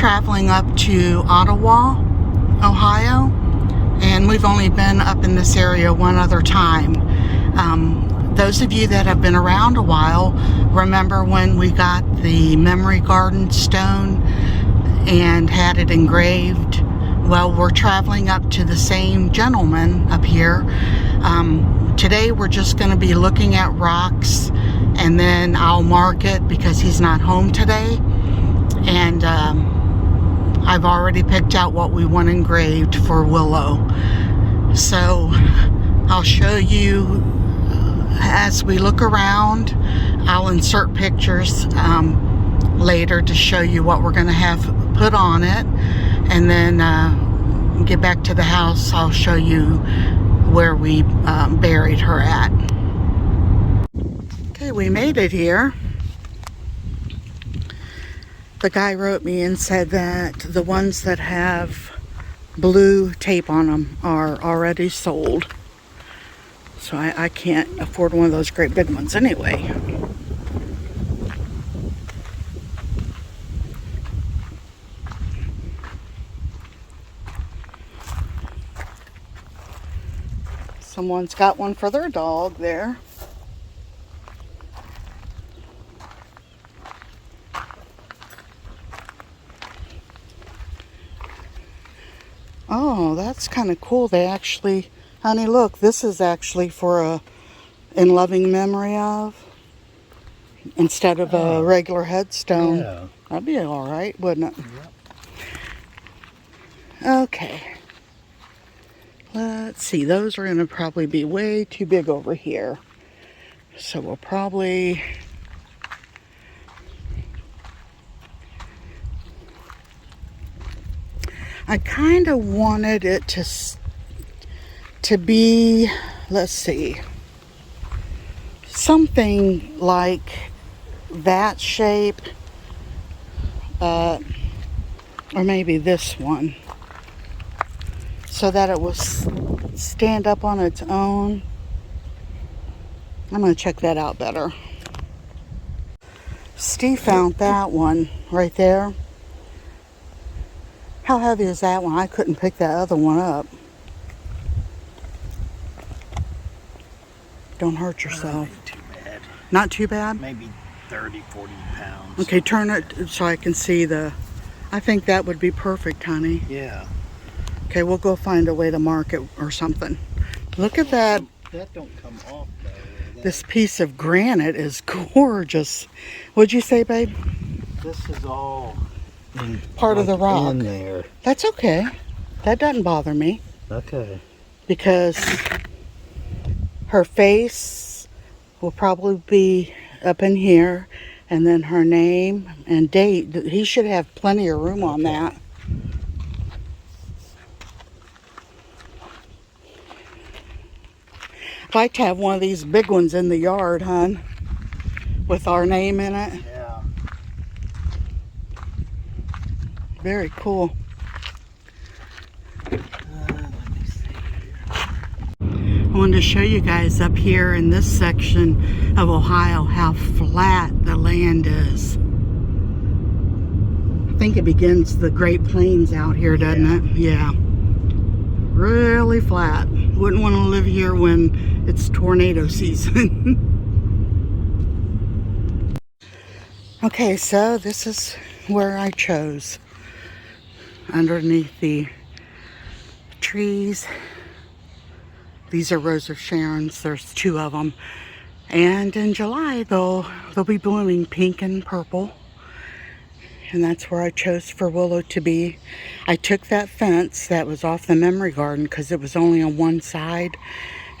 traveling up to Ottawa, Ohio, and we've only been up in this area one other time. Those of you that have been around a while remember when we got the Memory Garden stone and had it engraved. Well, we're traveling up to the same gentleman up here. Today we're just going to be looking at rocks, and then I'll mark it because he's not home today. And I've already picked out what we want engraved for Willow. So I'll show you as we look around. I'll insert pictures later to show you what we're going to have put on it. And then get back to the house, I'll show you where we buried her at. Okay, we made it here. The guy wrote me and said that the ones that have blue tape on them are already sold. So I can't afford one of those great big ones anyway. Someone's got one for their dog there. Oh, that's kind of cool. They actually, honey, look, this is actually for a in loving memory of, instead of a regular headstone. Yeah. That'd be all right, wouldn't it? Yep. Okay. Let's see. Those are going to probably be way too big over here. So we'll probably... I kind of wanted it to be, let's see, something like that shape, or maybe this one, so that it will stand up on its own. I'm going to check that out better. Steve found that one right there. How heavy is that one? I couldn't pick that other one up. Don't hurt yourself. Not too bad. Not too bad? Maybe 30, 40 pounds. Okay, turn it so I can see the... I think that would be perfect, honey. Yeah. Okay, we'll go find a way to mark it or something. Look at that. That don't come off though. This piece of granite is gorgeous. What'd you say, babe? This is all... part of the rock. In there. That's okay. That doesn't bother me. Okay. Because her face will probably be up in here, and then her name and date. He should have plenty of room on that. I'd like to have one of these big ones in the yard, hon, with our name in it. Yeah. Very cool. Let me see here. I wanted to show you guys up here in this section of Ohio how flat the land is. I think it begins the Great Plains out here, doesn't it? Yeah. Really flat. Wouldn't want to live here when it's tornado season. Okay, so this is where I chose. Underneath the trees. These are Rose of Sharon's. There's 2 of them. And in July, they'll be blooming pink and purple. And that's where I chose for Willow to be. I took that fence that was off the Memory Garden because it was only on one side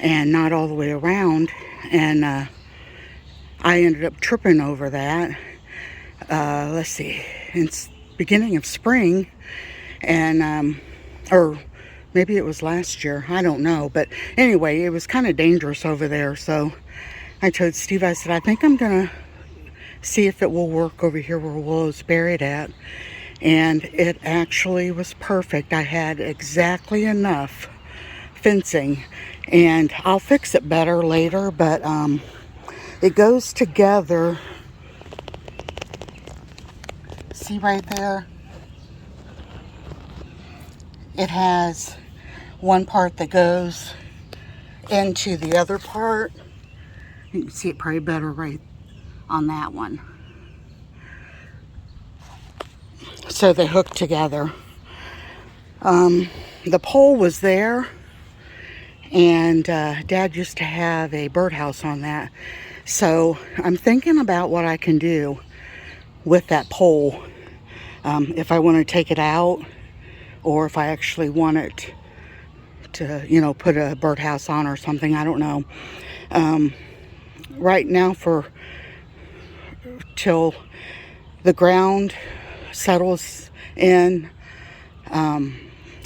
and not all the way around. And I ended up tripping over that. Let's see. It's beginning of spring. And, or maybe it was last year. I don't know. But anyway, it was kind of dangerous over there. So I told Steve, I said, I think I'm going to see if it will work over here where Willow's buried at. And it actually was perfect. I had exactly enough fencing. And I'll fix it better later. But it goes together. See right there? It has one part that goes into the other part. You can see it probably better right on that one. So they hook together. The pole was there, and Dad used to have a birdhouse on that. So I'm thinking about what I can do with that pole. If I want to take it out, or if I actually want it to, you know, put a birdhouse on or something. I don't know. Right now, till the ground settles in,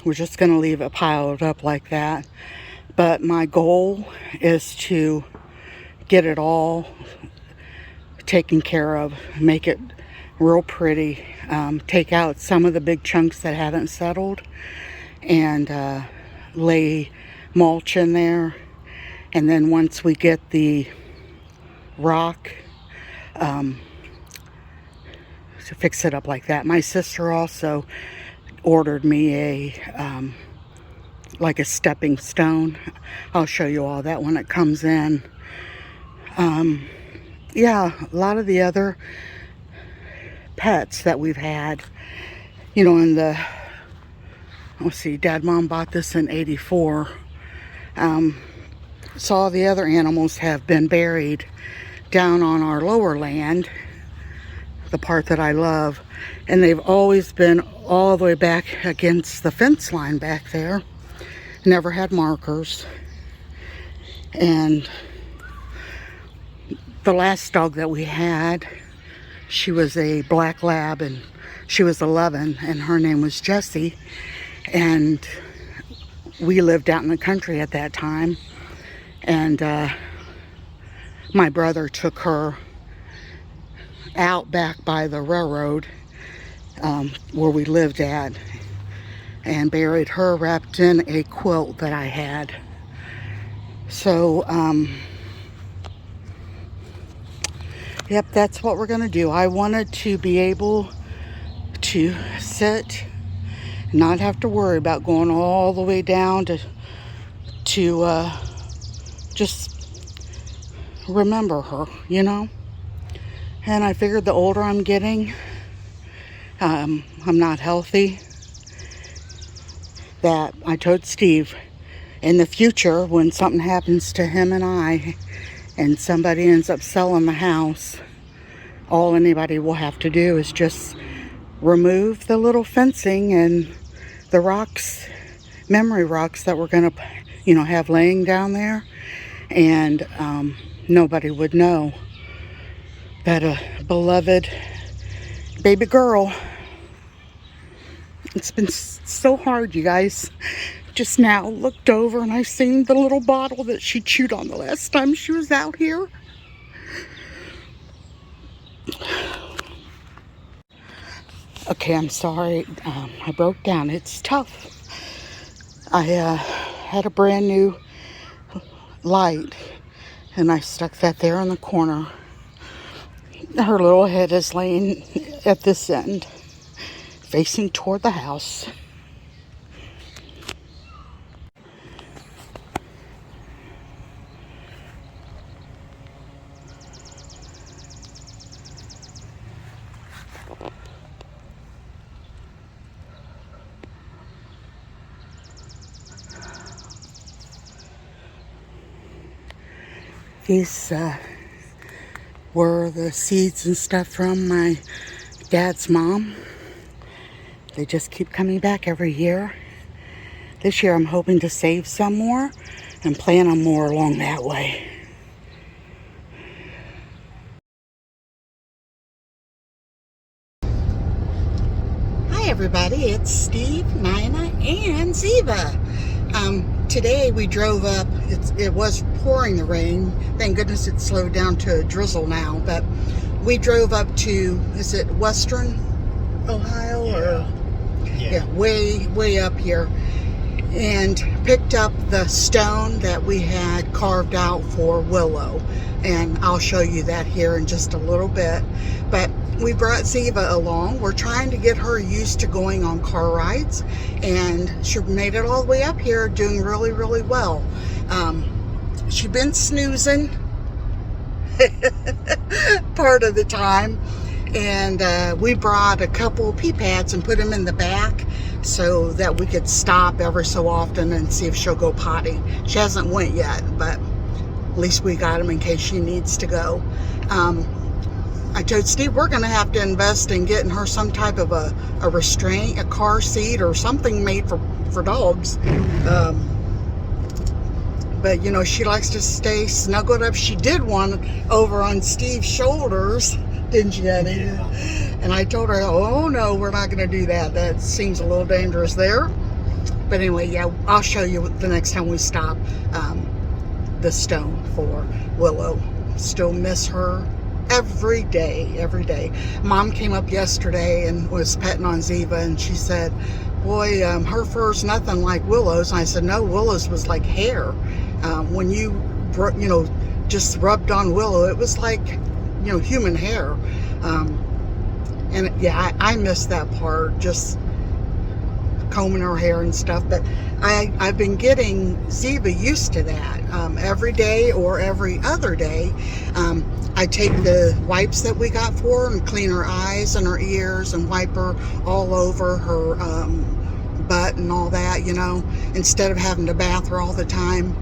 we're just going to leave it piled up like that. But my goal is to get it all taken care of, make it real pretty, take out some of the big chunks that haven't settled, and lay mulch in there. And then once we get the rock, to fix it up like that. My sister also ordered me a like a stepping stone. I'll show you all that when it comes in. Yeah, a lot of the other pets that we've had, you know, in the, let's see, Mom bought this in '84. So all the other animals have been buried down on our lower land, the part that I love, and they've always been all the way back against the fence line back there. Never had markers. And the last dog that we had, she was a black lab, and she was 11, and her name was Jessie. And we lived out in the country at that time, and my brother took her out back by the railroad, where we lived at, and buried her wrapped in a quilt that I had. So yep, that's what we're gonna do. I wanted to be able to sit, not have to worry about going all the way down to just remember her, you know. And I figured the older I'm getting, I'm not healthy, that I told Steve, in the future, when something happens to him and somebody ends up selling the house, all anybody will have to do is just remove the little fencing and the rocks, memory rocks that we're going to, you know, have laying down there, and nobody would know that a beloved baby girl. It's been so hard, you guys. Just now looked over and I seen the little bottle that she chewed on the last time she was out here. Okay, I'm sorry. I broke down. It's tough. I had a brand new light, and I stuck that there in the corner. Her little head is laying at this end, facing toward the house. These were the seeds and stuff from my dad's mom. They just keep coming back every year. This year I'm hoping to save some more and plant them more along that way. Hi everybody, it's Steve, Nina, and Ziva. Today we drove up. It was pouring the rain. Thank goodness it slowed down to a drizzle now. But we drove up to, is it Western Ohio? Yeah. Or yeah, way up here. and picked up the stone that we had carved out for Willow, and I'll show you that here in just a little bit. But we brought Ziva along. We're trying to get her used to going on car rides, and she made it all the way up here, doing really, really well. She's been snoozing part of the time, and we brought a couple pee pads and put them in the back so that we could stop every so often and see if she'll go potty. She hasn't went yet, but at least we got them in case she needs to go. I told Steve we're going to have to invest in getting her some type of a restraint, a car seat or something made for dogs. But you know, she likes to stay snuggled up. She did one over on Steve's shoulders, didn't you, Eddie? Yeah. And I told her, oh no, we're not going to do that. That seems a little dangerous there. But anyway, yeah, I'll show you the next time we stop the stone for Willow. Still miss her every day, every day. Mom came up yesterday and was petting on Ziva, and she said, boy, her fur's nothing like Willow's. And I said, no, Willow's was like hair. When you know, just rubbed on Willow, it was like, you know, human hair. And yeah, I miss that part, just combing her hair and stuff. But I've been getting Ziva used to that. Every day or every other day, I take the wipes that we got for her and clean her eyes and her ears and wipe her all over her butt and all that, you know, instead of having to bath her all the time.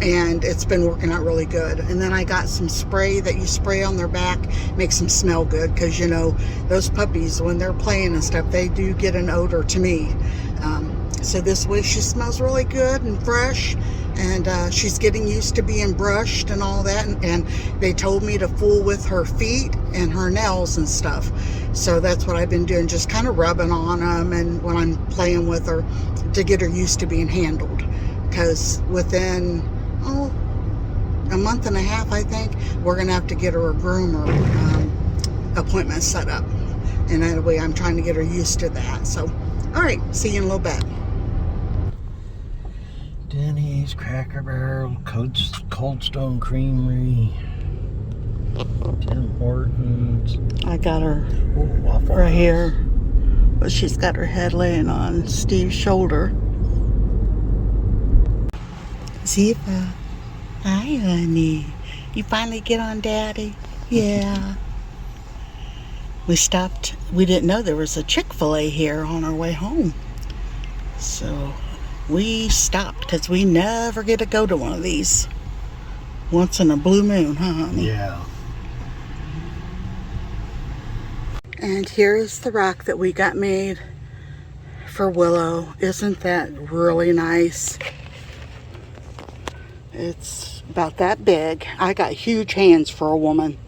And it's been working out really good. And then I got some spray that you spray on their back, makes them smell good, because you know those puppies, when they're playing and stuff, they do get an odor to me. So this way she smells really good and fresh, and she's getting used to being brushed and all that. And they told me to fool with her feet and her nails and stuff, so that's what I've been doing, just kind of rubbing on them and when I'm playing with her, to get her used to being handled. Because within a month and a half, I think, we're gonna have to get her a groomer appointment set up, and that way I'm trying to get her used to that. So all right, see you in a little bit. Denny's, Cracker Barrel, Cold Stone Creamery, Tim Hortons. I got her Waffle right House. here, but she's got her head laying on Steve's shoulder. Ziva, hi honey. You finally get on Daddy? Yeah. We stopped. We didn't know there was a Chick-fil-A here on our way home, so we stopped because we never get to go to one of these. Once in a blue moon, huh, honey? Yeah. And here's the rock that we got made for Willow. Isn't that really nice? It's about that big. I got huge hands for a woman.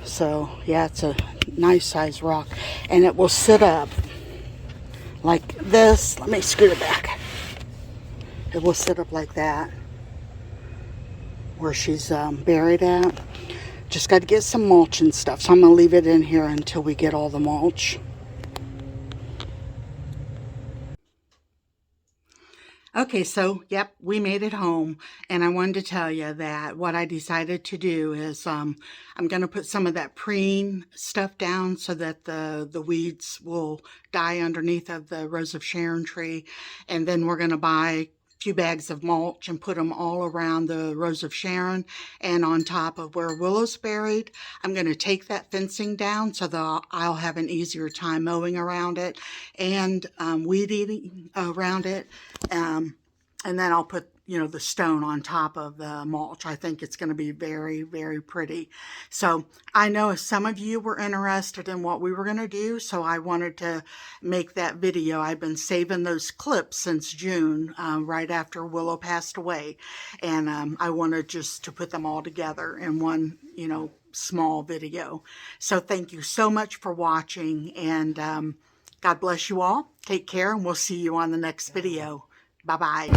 So yeah, it's a nice size rock. And it will sit up like this. Let me scoot it back. It will sit up like that, where she's buried at. Just got to get some mulch and stuff. So I'm going to leave it in here until we get all the mulch. Okay, so, yep, we made it home, and I wanted to tell you that what I decided to do is I'm going to put some of that preen stuff down so that the weeds will die underneath of the Rose of Sharon tree, and then we're going to buy few bags of mulch and put them all around the Rose of Sharon and on top of where Willow's buried. I'm going to take that fencing down so that I'll have an easier time mowing around it and weed eating around it. And then I'll put, you know, the stone on top of the mulch. I think it's going to be very, very pretty. So I know some of you were interested in what we were going to do, so I wanted to make that video. I've been saving those clips since June, right after Willow passed away. And I wanted just to put them all together in one, you know, small video. So thank you so much for watching, and God bless you all. Take care, and we'll see you on the next video. Bye-bye.